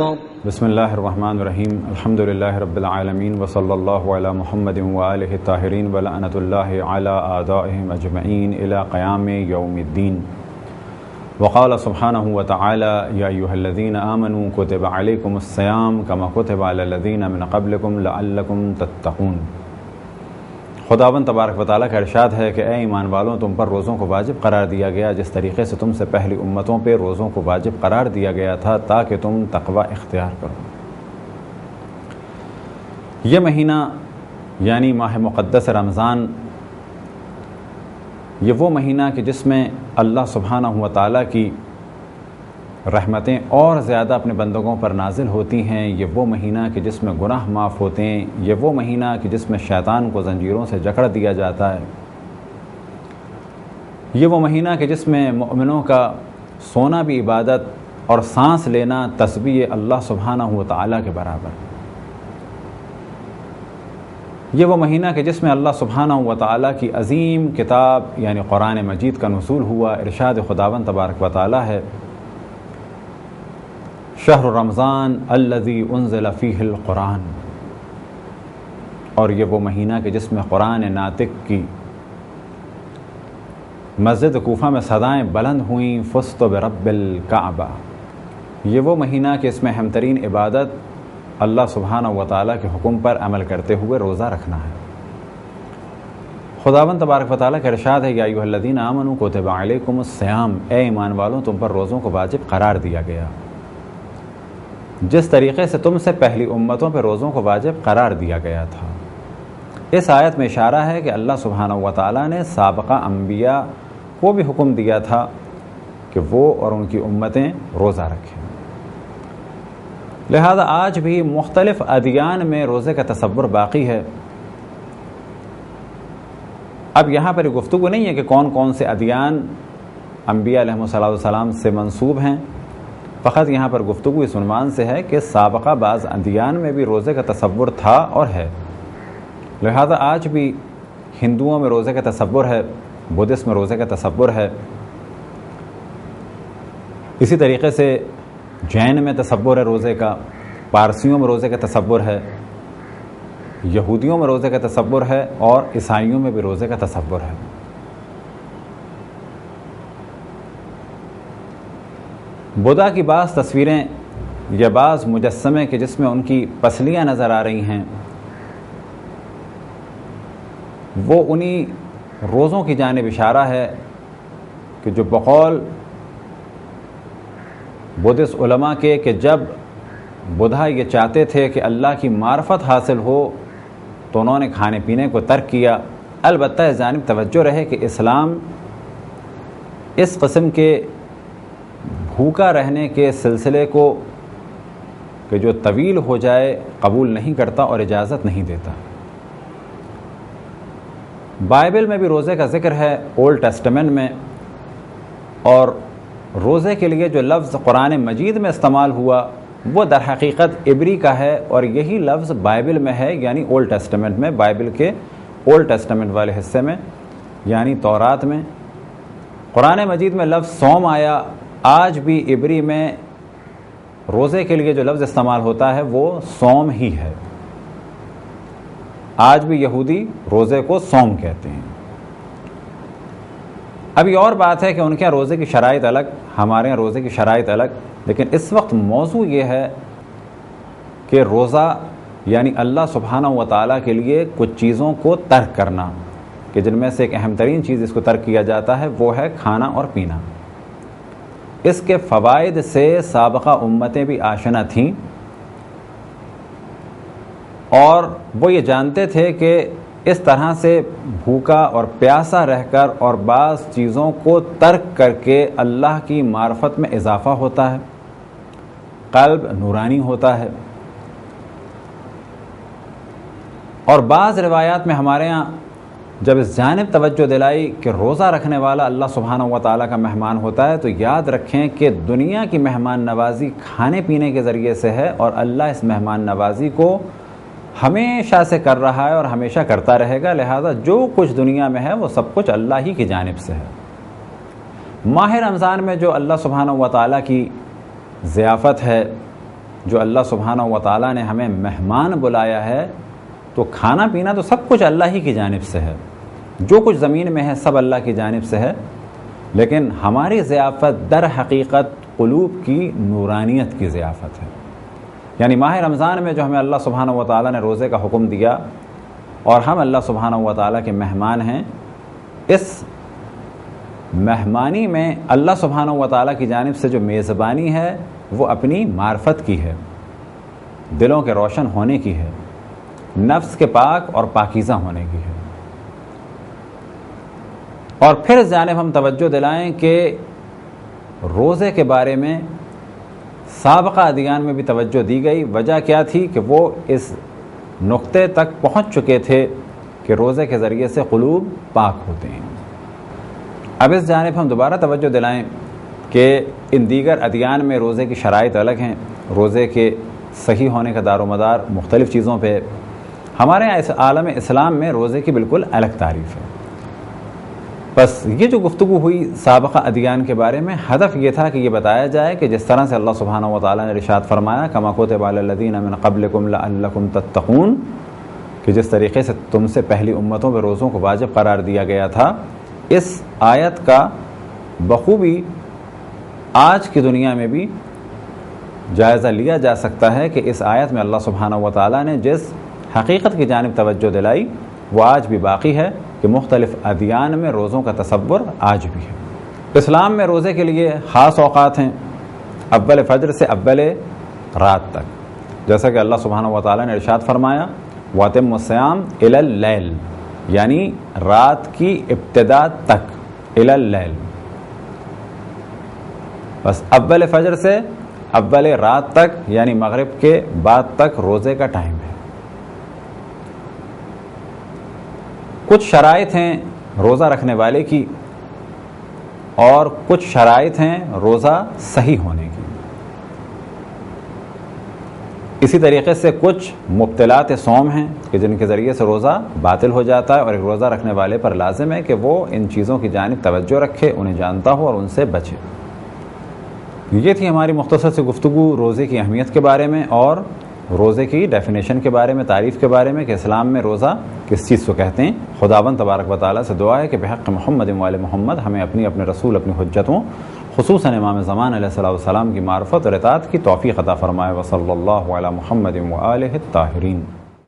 أكبر. بسم اللہ الرحمن الرحیم. الحمد للہ رب العالمین وصلی اللہ علی محمد وآلہ الطاہرین ولعنۃ اللہ علی اعدائہم اجمعین الی قیام یوم الدین. وقال سبحانہ وتعالی یا ایھا الذین آمنوا کتب علیکم الصیام کما کتب علی الذین من قبلکم لعلکم تتقون. خداوند تبارک و تعالیٰ کا ارشاد ہے کہ اے ایمان والوں، تم پر روزوں کو واجب قرار دیا گیا جس طریقے سے تم سے پہلی امتوں پہ روزوں کو واجب قرار دیا گیا تھا تاکہ تم تقوی اختیار کرو. یہ مہینہ یعنی ماہ مقدس رمضان، یہ وہ مہینہ کہ جس میں اللہ سبحانہ و تعالیٰ کی رحمتیں اور زیادہ اپنے بندگوں پر نازل ہوتی ہیں. یہ وہ مہینہ کہ جس میں گناہ معاف ہوتے ہیں. یہ وہ مہینہ کہ جس میں شیطان کو زنجیروں سے جکڑ دیا جاتا ہے. یہ وہ مہینہ کہ جس میں مومنوں کا سونا بھی عبادت اور سانس لینا تسبیح اللہ سبحانہ و تعالیٰ کے برابر. یہ وہ مہینہ کہ جس میں اللہ سبحانہ و تعالیٰ کی عظیم کتاب یعنی قرآن مجید کا نزول ہوا. ارشاد خداوند تبارک و تعالیٰ ہے شہر رمضان الذی انزل فیہ القرآن، اور یہ وہ مہینہ کہ جس میں قرآن ناطق کی مسجد کوفہ میں صدائیں بلند ہوئیں فزت برب الکعبہ. یہ وہ مہینہ کہ اس میں اہم ترین عبادت اللہ سبحانہ و تعالیٰ کے حکم پر عمل کرتے ہوئے روزہ رکھنا ہے. خداوند تبارک و تعالیٰ کا ارشاد ہے یا ایھا الذین آمنوا کتب علیکم الصیام، اے ایمان والوں تم پر روزوں کو واجب قرار دیا گیا جس طریقے سے تم سے پہلی امتوں پہ روزوں کو واجب قرار دیا گیا تھا. اس آیت میں اشارہ ہے کہ اللہ سبحانہ و تعالیٰ نے سابقہ انبیاء کو بھی حکم دیا تھا کہ وہ اور ان کی امتیں روزہ رکھیں. لہذا آج بھی مختلف ادیان میں روزے کا تصور باقی ہے. اب یہاں پر گفتگو نہیں ہے کہ کون کون سے ادیان انبیاء علیہ السلام سے منسوب ہیں، فقط یہاں پر گفتگو اس عنوان سے ہے کہ سابقہ بعض ادیان میں بھی روزے کا تصور تھا اور ہے. لہذا آج بھی ہندوؤں میں روزے کا تصور ہے، بدھسٹ میں روزے کا تصور ہے، اسی طریقے سے جین میں تصور ہے روزے کا، پارسیوں میں روزے کا تصور ہے، یہودیوں میں روزے کا تصور ہے اور عیسائیوں میں بھی روزے کا تصور ہے. بدھا کی بعض تصویریں یا بعض مجسمے کہ جس میں ان کی پسلیاں نظر آ رہی ہیں، وہ انہی روزوں کی جانب اشارہ ہے کہ جو بقول بدھسٹ علماء کے کہ جب بدھا یہ چاہتے تھے کہ اللہ کی معرفت حاصل ہو تو انہوں نے کھانے پینے کو ترک کیا. البتہ اس جانب توجہ رہے کہ اسلام اس قسم کے بھوکا رہنے کے سلسلے کو کہ جو طویل ہو جائے قبول نہیں کرتا اور اجازت نہیں دیتا. بائبل میں بھی روزے کا ذکر ہے اولڈ ٹیسٹمنٹ میں، اور روزے کے لیے جو لفظ قرآن مجید میں استعمال ہوا وہ در حقیقت عبری کا ہے، اور یہی لفظ بائبل میں ہے یعنی اولڈ ٹیسٹمنٹ میں، بائبل کے اولڈ ٹیسٹمنٹ والے حصے میں یعنی تورات میں. قرآن مجید میں لفظ صوم آیا. آج بھی عبری میں روزے کے لیے جو لفظ استعمال ہوتا ہے وہ صوم ہی ہے. آج بھی یہودی روزے کو صوم کہتے ہیں. ابھی اور بات ہے کہ ان کے یہاں روزے کی شرائط الگ، ہمارے یہاں روزے کی شرائط الگ، لیکن اس وقت موضوع یہ ہے کہ روزہ یعنی اللہ سبحانہ و تعالیٰ کے لیے کچھ چیزوں کو ترک کرنا، کہ جن میں سے ایک اہم ترین چیز اس کو ترک کیا جاتا ہے وہ ہے کھانا اور پینا. اس کے فوائد سے سابقہ امتیں بھی آشنا تھیں، اور وہ یہ جانتے تھے کہ اس طرح سے بھوکا اور پیاسا رہ کر اور بعض چیزوں کو ترک کر کے اللہ کی معرفت میں اضافہ ہوتا ہے، قلب نورانی ہوتا ہے. اور بعض روایات میں ہمارے ہاں جب اس جانب توجہ دلائی کہ روزہ رکھنے والا اللہ سبحانہ و تعالیٰ کا مہمان ہوتا ہے، تو یاد رکھیں کہ دنیا کی مہمان نوازی کھانے پینے کے ذریعے سے ہے، اور اللہ اس مہمان نوازی کو ہمیشہ سے کر رہا ہے اور ہمیشہ کرتا رہے گا. لہذا جو کچھ دنیا میں ہے وہ سب کچھ اللہ ہی کی جانب سے ہے. ماہ رمضان میں جو اللہ سبحانہ و تعالیٰ کی ضیافت ہے، جو اللہ سبحانہ و تعالیٰ نے ہمیں مہمان بلایا ہے، تو کھانا پینا تو سب کچھ اللہ ہی کی جانب سے ہے، جو کچھ زمین میں ہے سب اللہ کی جانب سے ہے، لیکن ہماری ضیافت در حقیقت قلوب کی نورانیت کی ضیافت ہے۔ یعنی ماہ رمضان میں جو ہمیں اللہ سبحانہ و تعالیٰ نے روزے کا حکم دیا اور ہم اللہ سبحانہ و تعالیٰ کے مہمان ہیں، اس مہمانی میں اللہ سبحانہ و تعالیٰ کی جانب سے جو میزبانی ہے وہ اپنی معرفت کی ہے، دلوں کے روشن ہونے کی ہے، نفس کے پاک اور پاکیزہ ہونے کی ہے۔ اور پھر اس جانب ہم توجہ دلائیں کہ روزے کے بارے میں سابقہ ادیان میں بھی توجہ دی گئی۔ وجہ کیا تھی کہ وہ اس نقطے تک پہنچ چکے تھے کہ روزے کے ذریعے سے قلوب پاک ہوتے ہیں۔ اب اس جانب ہم دوبارہ توجہ دلائیں کہ ان دیگر ادیان میں روزے کی شرائط الگ ہیں، روزے کے صحیح ہونے کا دار و مدار مختلف چیزوں پہ۔ ہمارے یہاں اس عالم اسلام میں روزے کی بالکل الگ تعریف ہے۔ بس یہ جو گفتگو ہوئی سابقہ ادیان کے بارے میں، ہدف یہ تھا کہ یہ بتایا جائے کہ جس طرح سے اللہ سبحانہ و تعالیٰ نے ارشاد فرمایا کما کتب علی الذین من قبلکم لعلکم تتقون، کہ جس طریقے سے تم سے پہلی امتوں پہ روزوں کو واجب قرار دیا گیا تھا، اس آیت کا بخوبی آج کی دنیا میں بھی جائزہ لیا جا سکتا ہے کہ اس آیت میں اللہ سبحانہ و تعالیٰ نے جس حقیقت کی جانب توجہ دلائی وہ آج بھی باقی ہے کہ مختلف ادیان میں روزوں کا تصور آج بھی ہے۔ اسلام میں روزے کے لیے خاص اوقات ہیں، اول فجر سے اول رات تک، جیسا کہ اللہ سبحانہ و تعالیٰ نے ارشاد فرمایا وَأَتِمُّوا الصِّيَامَ إِلَى اللَّيْلِ، یعنی رات کی ابتدا تک، إِلَى اللَّيْلِ، بس اول فجر سے اول رات تک یعنی مغرب کے بعد تک روزے کا ٹائم ہے۔ کچھ شرائط ہیں روزہ رکھنے والے کی اور کچھ شرائط ہیں روزہ صحیح ہونے کی۔ اسی طریقے سے کچھ مبطلات صوم ہیں کہ جن کے ذریعے سے روزہ باطل ہو جاتا ہے، اور ایک روزہ رکھنے والے پر لازم ہے کہ وہ ان چیزوں کی جانب توجہ رکھے، انہیں جانتا ہو اور ان سے بچے۔ یہ تھی ہماری مختصر سی گفتگو روزے کی اہمیت کے بارے میں اور روزے کی ڈیفینیشن کے بارے میں، تعریف کے بارے میں کہ اسلام میں روزہ کس چیز کو کہتے ہیں۔ خداوند تبارک و تعالیٰ سے دعا ہے کہ بحق محمد وآل محمد ہمیں اپنے رسول، اپنی حجتوں، خصوصاً امام زمان علیہ السلام کی معرفت اور اطاعت کی توفیق عطا فرمائے۔ وصلی اللہ علی محمد وآلہ الطاہرین۔